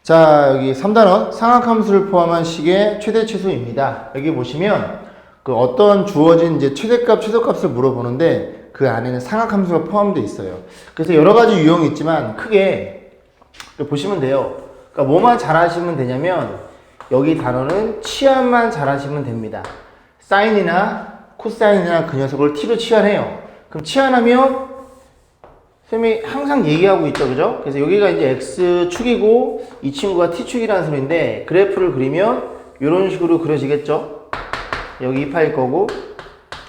자, 여기 3단원 상악함수를 포함한 식의 최대 최소입니다. 여기 보시면 그 어떤 주어진 이제 최대값, 최소값을 물어보는데 그 안에는 상악함수가 포함되어 있어요. 그래서 여러 가지 유형이 있지만 크게 보시면 돼요. 그러니까 뭐만 잘하시면 되냐면 여기 단어는 치환만 잘하시면 됩니다. 사인이나 코사인이나 그 녀석을 t로 치환해요. 그럼 치환하면 선생님이 항상 얘기하고 있죠, 그죠? 그래서 여기가 이제 x축이고 이 친구가 t축이라는 소리인데 그래프를 그리면 이런 식으로 그려지겠죠? 여기 2파일 거고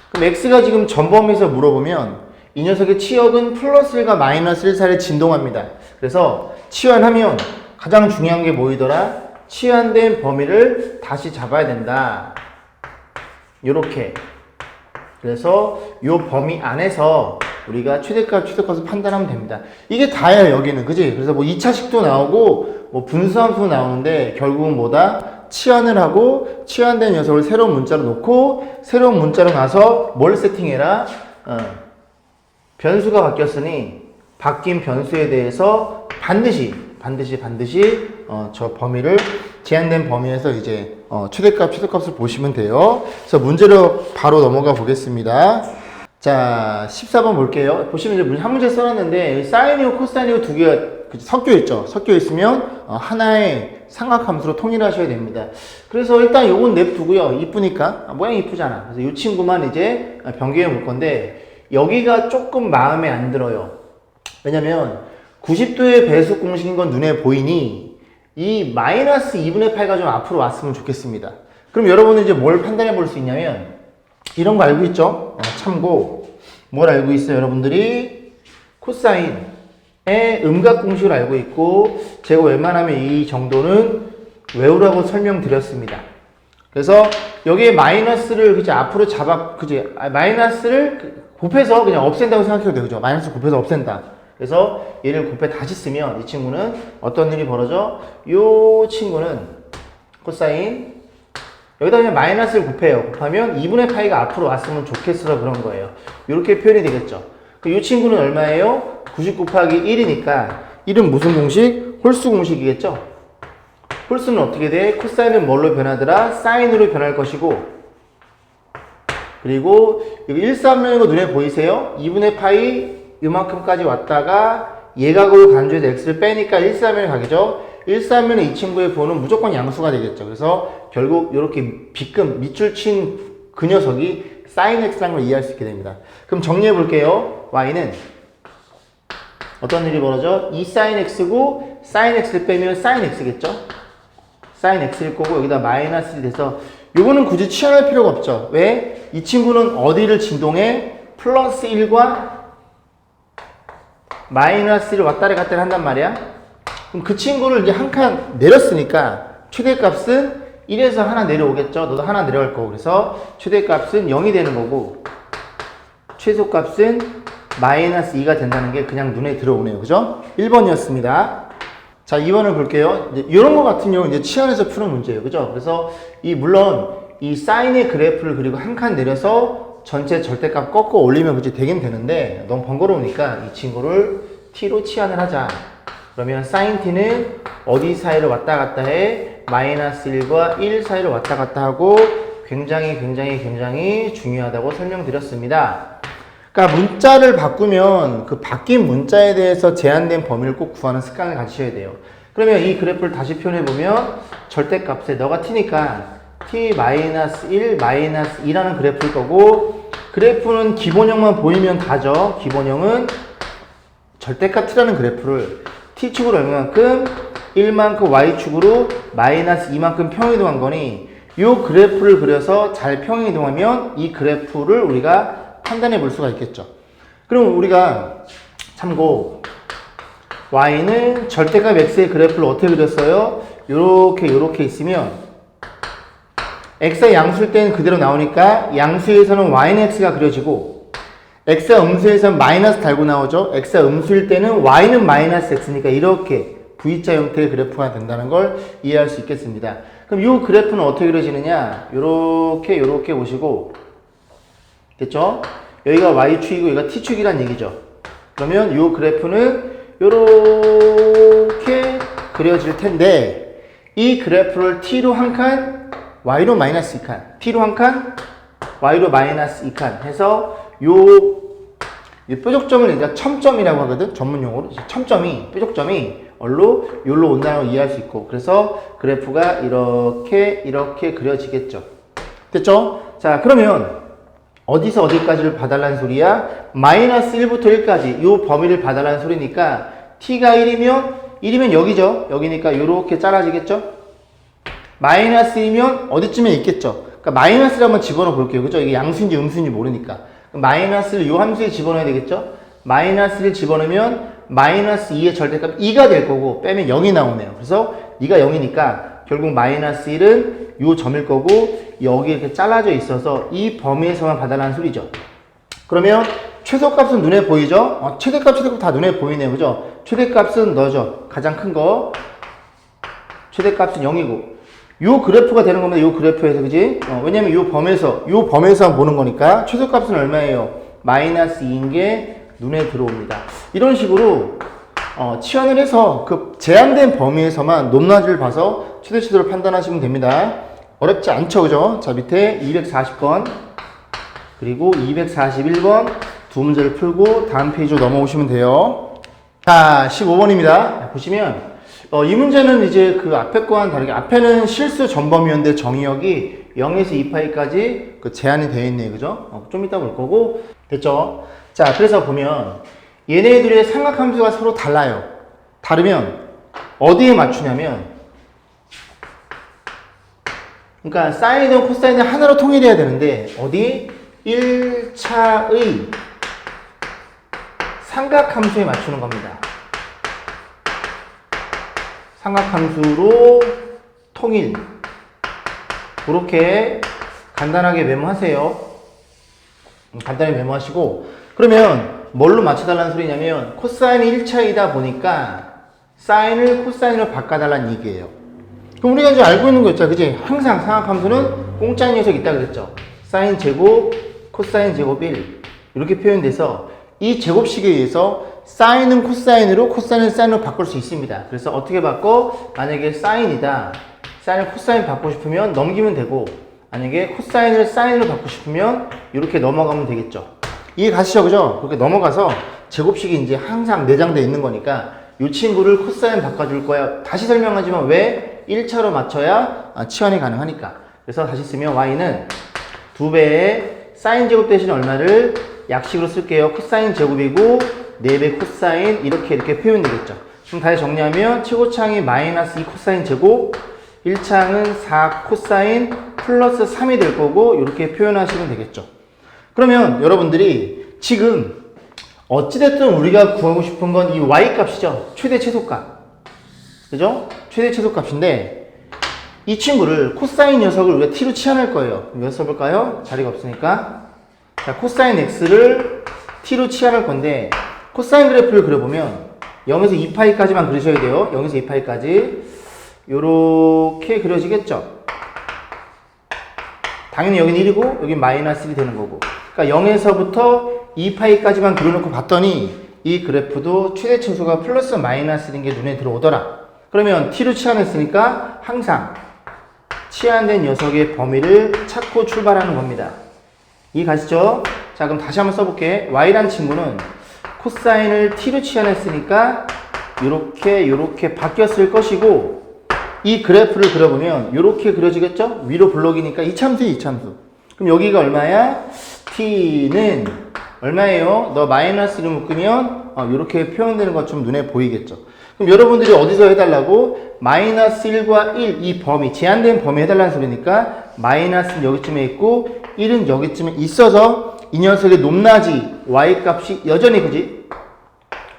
그럼 x가 지금 전범위에서 물어보면 이 녀석의 치역은 플러스 1과 마이너스 1 사이에 진동합니다. 그래서 치환하면 가장 중요한 게 뭐이더라? 치환된 범위를 다시 잡아야 된다. 요렇게. 그래서 요 범위 안에서 우리가 최대값, 최소값을 판단하면 됩니다. 이게 다예요, 여기는. 그지? 그래서 뭐 2차식도 나오고, 뭐 분수함수도 나오는데, 결국은 뭐다? 치환을 하고, 치환된 녀석을 새로운 문자로 놓고, 새로운 문자로 가서 뭘 세팅해라? 변수가 바뀌었으니, 바뀐 변수에 대해서 반드시 저 범위를, 제한된 범위에서 이제, 최대값, 최소값을 보시면 돼요. 그래서 문제로 바로 넘어가 보겠습니다. 자, 14번 볼게요. 보시면 이제 한 문제 써놨는데, 사인이고 코사인이고 두 개가 섞여 있죠. 섞여 있으면, 하나의 삼각함수로 통일하셔야 됩니다. 그래서 일단 요건 냅두고요. 이쁘니까. 모양이 이쁘잖아. 그래서 이 친구만 이제 변경해 볼 건데, 여기가 조금 마음에 안 들어요. 왜냐면, 90도의 배수 공식인 건 눈에 보이니, 이 마이너스 2분의 8가 좀 앞으로 왔으면 좋겠습니다. 그럼 여러분은 이제 뭘 판단해 볼 수 있냐면, 이런 거 알고 있죠? 참고 뭘 알고 있어요? 여러분들이 코사인의 음각 공식을 알고 있고 제가 웬만하면 이 정도는 외우라고 설명드렸습니다. 그래서 여기에 마이너스를 그치 앞으로 마이너스를 곱해서 그냥 없앤다고 생각해도 돼요. 그죠? 마이너스 곱해서 없앤다. 그래서 얘를 곱해 다시 쓰면 이 친구는 어떤 일이 벌어져? 이 친구는 코사인 여기다 그냥 마이너스를 곱해요. 곱하면 2분의 파이가 앞으로 왔으면 좋겠어서 그런 거예요. 이렇게 표현이 되겠죠. 이 친구는 얼마예요? 90 곱하기 1이니까 1은 무슨 공식? 홀수 공식이겠죠? 홀수는 어떻게 돼? 코사인은 뭘로 변하더라? 사인으로 변할 것이고 그리고 여기 1, 3면이고 눈에 보이세요? 2분의 파이 이만큼까지 왔다가 예각으로 간주해서 x를 빼니까 1, 3면이 가겠죠? 1, 3면의 이 친구의 부호는 무조건 양수가 되겠죠. 그래서 결국 이렇게 빗금, 밑줄 친 그 녀석이 sin x라는 걸 이해할 수 있게 됩니다. 그럼 정리해 볼게요. y는 어떤 일이 벌어져? 2 sin x고 sin x를 빼면 sin x겠죠? sin x일 거고 여기다 마이너스 돼서 요거는 굳이 치환할 필요가 없죠. 왜? 이 친구는 어디를 진동해? 플러스 1과 마이너스 1을 왔다리 갔다리 한단 말이야. 그럼 그 친구를 이제 한 칸 내렸으니까 최대값은 1에서 하나 내려오겠죠. 너도 하나 내려갈 거고. 그래서 최대값은 0이 되는 거고 최소값은 마이너스 2가 된다는 게 그냥 눈에 들어오네요. 그죠? 1번이었습니다. 자, 2번을 볼게요. 이제 이런 거 같은 경우 이제 치환해서 푸는 문제예요. 그죠? 그래서 물론 이 사인의 그래프를 그리고 한 칸 내려서 전체 절대값 꺾어 올리면 그치 되긴 되는데 너무 번거로우니까 이 친구를 t로 치환을 하자. 그러면 sin t는 어디 사이를 왔다 갔다 해? 마이너스 1과 1 사이를 왔다 갔다 하고 굉장히 중요하다고 설명드렸습니다. 그러니까 문자를 바꾸면 그 바뀐 문자에 대해서 제한된 범위를 꼭 구하는 습관을 가지셔야 돼요. 그러면 이 그래프를 다시 표현해보면 절대값에 너가 t니까 t-1, -2라는 그래프일 거고 그래프는 기본형만 보이면 다죠. 기본형은 절대값 t라는 그래프를 t축으로 얼마만큼? 1만큼 y축으로 마이너스 2만큼 평이동한 거니 이 그래프를 그려서 잘 평이동하면 이 그래프를 우리가 판단해 볼 수가 있겠죠. 그럼 우리가 참고 y는 절대값 x의 그래프를 어떻게 그렸어요? 요렇게 있으면 x가 양수일 때는 그대로 나오니까 양수에서는 y는 x가 그려지고 x가 음수에서 마이너스 달고 나오죠. x가 음수일 때는 y는 마이너스 x니까 이렇게 V자 형태의 그래프가 된다는 걸 이해할 수 있겠습니다. 그럼 이 그래프는 어떻게 그려지느냐? 요렇게 보시고 됐죠? 여기가 y축이고 여기가 t축이란 얘기죠. 그러면 이 그래프는 요렇게 그려질 텐데 이 그래프를 t로 한 칸, y로 마이너스 2칸, t로 한 칸, y로 마이너스 2칸 해서 이 뾰족점을 이제 첨점이라고 하거든. 전문용어로 첨점이 뾰족점이 여기로 온다는 걸 이해할 수 있고, 그래서 그래프가 이렇게 그려지겠죠. 됐죠? 자, 그러면 어디서 어디까지를 봐달라는 소리야? 마이너스 1부터 1까지 이 범위를 봐달라는 소리니까 t가 1이면 여기죠. 여기니까 이렇게 잘라지겠죠? 마이너스 1이면 어디쯤에 있겠죠? 그러니까 마이너스를 한번 집어넣어 볼게요. 그죠? 이게 양수인지 음수인지 모르니까. 마이너스를 이 함수에 집어넣어야 되겠죠? 마이너스를 집어넣으면 마이너스 2의 절대값 2가 될 거고 빼면 0이 나오네요. 그래서 2가 0이니까 결국 마이너스 1은 이 점일 거고 여기 이렇게 잘라져 있어서 이 범위에서만 봐달라는 소리죠. 그러면 최소값은 눈에 보이죠? 최대값 다 눈에 보이네요. 그죠? 최대값은 너죠. 가장 큰 거. 최대값은 0이고 요 그래프가 되는 겁니다. 요 그래프에서, 그지? 왜냐면 요 범위에서만 보는 거니까 최소값은 얼마예요? 마이너스 2인 게 눈에 들어옵니다. 이런 식으로 치환을 해서 그 제한된 범위에서만 높낮이를 봐서 최대치도를 판단하시면 됩니다. 어렵지 않죠, 그죠? 자, 밑에 240번 그리고 241번 두 문제를 풀고 다음 페이지로 넘어오시면 돼요. 자, 15번입니다. 보시면 이 문제는 이제 그 앞에 거와는 다르게 앞에는 실수 전범위였는데 정의역이 0에서 2파이까지 그 제한이 되어 있네요. 그죠? 좀 이따 볼 거고. 됐죠? 자, 그래서 보면 얘네들의 삼각함수가 서로 달라요. 다르면 어디에 맞추냐면, 그러니까 사인이든 코사인이든 하나로 통일해야 되는데 어디? 1차의 삼각함수에 맞추는 겁니다. 삼각함수로 통일. 그렇게 간단하게 메모하세요. 간단히 메모하시고, 그러면 뭘로 맞춰달라는 소리냐면 코사인이 1차이다 보니까 사인을 코사인으로 바꿔달라는 얘기예요. 그럼 우리가 이제 알고 있는 거 있죠, 그지? 항상 삼각함수는 공짜인 녀석 있다 그랬죠. 사인 제곱, 코사인 제곱 1 이렇게 표현돼서 이 제곱식에 의해서 사인은 코사인으로, 코사인은 사인으로 바꿀 수 있습니다. 그래서 어떻게 바꿔? 만약에 사인이다, 사인을 코사인 바꾸고 싶으면 넘기면 되고, 만약에 코사인을 사인으로 바꾸고 싶으면 이렇게 넘어가면 되겠죠. 이해 가시죠, 그죠? 그렇게 넘어가서 제곱식이 이제 항상 내장되어 있는 거니까 이 친구를 코사인 바꿔줄 거야. 다시 설명하지만 왜 1차로 맞춰야 치환이 가능하니까. 그래서 다시 쓰면 y는 2배의 사인 제곱 대신 얼마를 약식으로 쓸게요. 코사인 제곱이고 4배 코사인 이렇게 표현되겠죠. 그럼 다시 정리하면 최고창이 마이너스 2 코사인 제곱, 1창은 4 코사인 플러스 3이 될 거고 이렇게 표현하시면 되겠죠. 그러면 여러분들이 지금 어찌됐든 우리가 구하고 싶은 건 이 y 값이죠. 최대 최소값. 그죠? 최대 최소값인데 이 친구를 코사인 녀석을 우리가 t로 치환할 거예요. 몇 써볼까요? 자리가 없으니까. 자, 코사인 x를 t로 치환할 건데 코사인 그래프를 그려보면 0에서 2파이까지만 그리셔야 돼요. 0에서 2파이까지 요렇게 그려지겠죠. 당연히 여기는 1이고 여긴 마이너스 1이 되는 거고, 그러니까 0에서부터 2파이까지만 그려놓고 봤더니 이 그래프도 최대 최소가 플러스 마이너스 1인 게 눈에 들어오더라. 그러면 t로 치환했으니까 항상 치환된 녀석의 범위를 찾고 출발하는 겁니다. 이해 가시죠? 자, 그럼 다시 한번 써볼게. y란 친구는 코사인을 t로 치환했으니까 요렇게 바뀌었을 것이고, 이 그래프를 그려보면 요렇게 그려지겠죠? 위로 블록이니까 이참수에 이참수. 그럼 여기가 얼마야? t는 얼마예요? 너 마이너스 1을 묶으면 요렇게 표현되는 것좀 눈에 보이겠죠? 그럼 여러분들이 어디서 해달라고? 마이너스 1과 1 이 범위, 제한된 범위 해달라는 소리니까 마이너스는 여기쯤에 있고 1은 여기쯤에 있어서 이 녀석의 높낮이 y값이 여전히, 그지?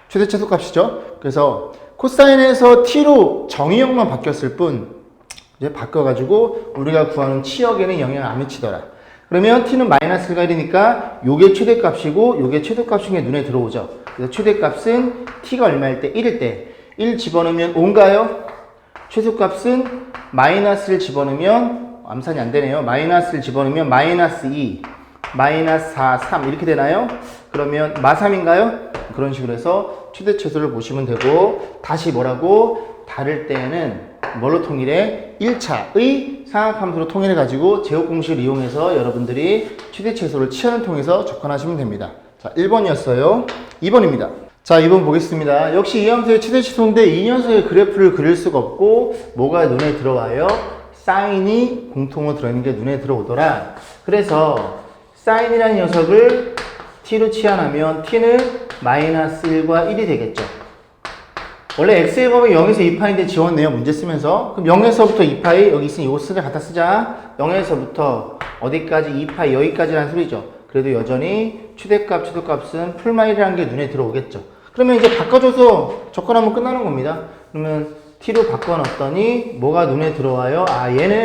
최대 최소값이죠? 그래서 코사인에서 t로 정의역만 바뀌었을 뿐 이제 바꿔가지고 우리가 구하는 치역에는 영향을 안 미치더라. 그러면 t는 마이너스 1가 1이니까 요게 최대값이고 요게 최소값인 게 눈에 들어오죠. 그래서 최대값은 t가 얼마일 때? 1일 때 1 집어넣으면 5인가요? 최소값은 마이너스를 집어넣으면 암산이 안 되네요. 마이너스를 집어넣으면 마이너스 2, 마이너스 4, 3 이렇게 되나요? 그러면 마3인가요? 그런 식으로 해서 최대 최소를 보시면 되고, 다시 뭐라고? 다를 때에는 뭘로 통일해? 1차의 상악함수로 통일해가지고 제곱 공식을 이용해서 여러분들이 최대치소를 치환을 통해서 접근하시면 됩니다. 자, 1번이었어요. 2번입니다. 자, 2번 보겠습니다. 역시 이 함수의 최대치소인데 이 녀석의 그래프를 그릴 수가 없고 뭐가 눈에 들어와요? 사인이 공통으로 들어있는 게 눈에 들어오더라. 그래서 사인이라는 녀석을 t로 치환하면 t는 마이너스 1과 1이 되겠죠. 원래 x의 범위 0에서 2파인데 지웠네요. 문제 쓰면서. 그럼 0에서부터 2파이 여기 있으니 이거 쓰자 갖다 쓰자. 0에서부터 어디까지 2파이 여기까지라는 소리죠. 그래도 여전히 최대값, 최소값은 풀마일이라는 게 눈에 들어오겠죠. 그러면 이제 바꿔줘서 접근하면 끝나는 겁니다. 그러면 t로 바꿔놨더니 뭐가 눈에 들어와요? 아, 얘는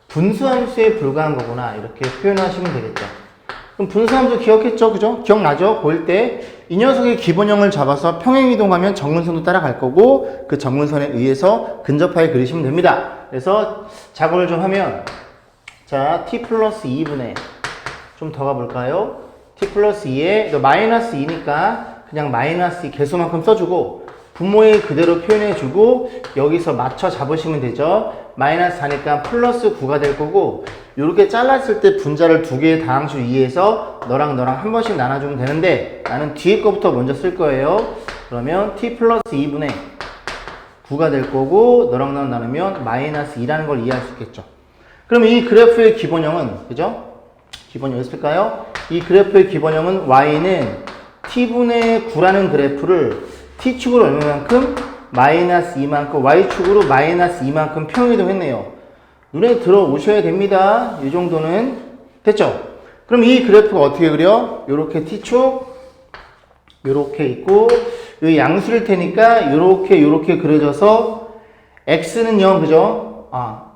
분수함수에 불과한 거구나. 이렇게 표현하시면 되겠죠. 그럼 분수함수 기억했죠? 그죠? 기억나죠? 고1 때 이 녀석의 기본형을 잡아서 평행이동하면 정근선도 따라갈 거고 그 정근선에 의해서 근접하게 그리시면 됩니다. 그래서 작업을 좀 하면 자, t 플러스 2분의 좀 더 가볼까요? t 플러스 2에 너 마이너스 2니까 그냥 마이너스 2 개수만큼 써주고 분모에 그대로 표현해주고 여기서 맞춰 잡으시면 되죠. 마이너스 4니까 플러스 9가 될 거고 이렇게 잘랐을 때 분자를 두 개의 다항수 이해해서 너랑 한 번씩 나눠주면 되는데 나는 뒤에 거부터 먼저 쓸 거예요. 그러면 t 플러스 2분의 9가 될 거고 너랑 나누면 마이너스 2라는 걸 이해할 수 있겠죠. 그러면 이 그래프의 기본형은 그죠? 기본형 있을까요? 이 그래프의 기본형은 y는 t분의 9라는 그래프를 t축으로 얼마만큼? 마이너스 2만큼 y축으로 마이너스 2만큼 평이동 했네요. 눈에 들어오셔야 됩니다. 이 정도는 됐죠? 그럼 이 그래프가 어떻게 그려? 요렇게 t축 요렇게 있고 이 양수일 테니까 요렇게 그려져서 x는 0 그죠?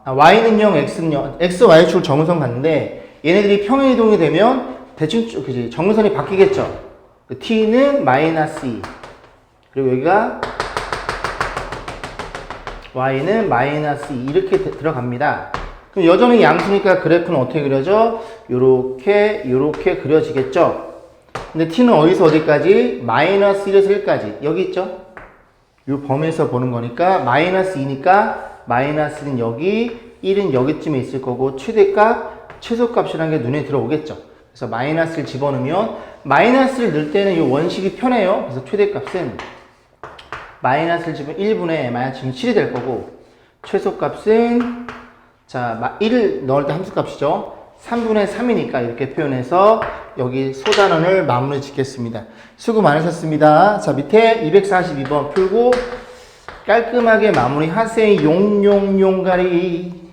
y는 0 x는 0 x, y축을 정근선 갔는데 얘네들이 평행이동이 되면 대칭 그지 정근선이 바뀌겠죠? t는 마이너스 2 그리고 여기가 y는 마이너스 2 이렇게 들어갑니다. 그럼 여전히 양수니까 그래프는 어떻게 그려져? 요렇게 그려지겠죠? 근데 t는 어디서 어디까지? 마이너스 1에서 1까지 여기 있죠? 요 범위에서 보는 거니까 마이너스 2니까 마이너스는 여기 1은 여기쯤에 있을 거고 최대값, 최소값이라는 게 눈에 들어오겠죠? 그래서 마이너스를 집어넣으면 마이너스를 넣을 때는 이 원식이 편해요. 그래서 최대값은 마이너스를 집으면 1분의 마이너스 7이 될 거고 최소값은 자 1을 넣을 때 함수값이죠. 3분의 3이니까 이렇게 표현해서 여기 소단원을 마무리 짓겠습니다. 수고 많으셨습니다. 자 밑에 242번 풀고 깔끔하게 마무리 하세요. 용가리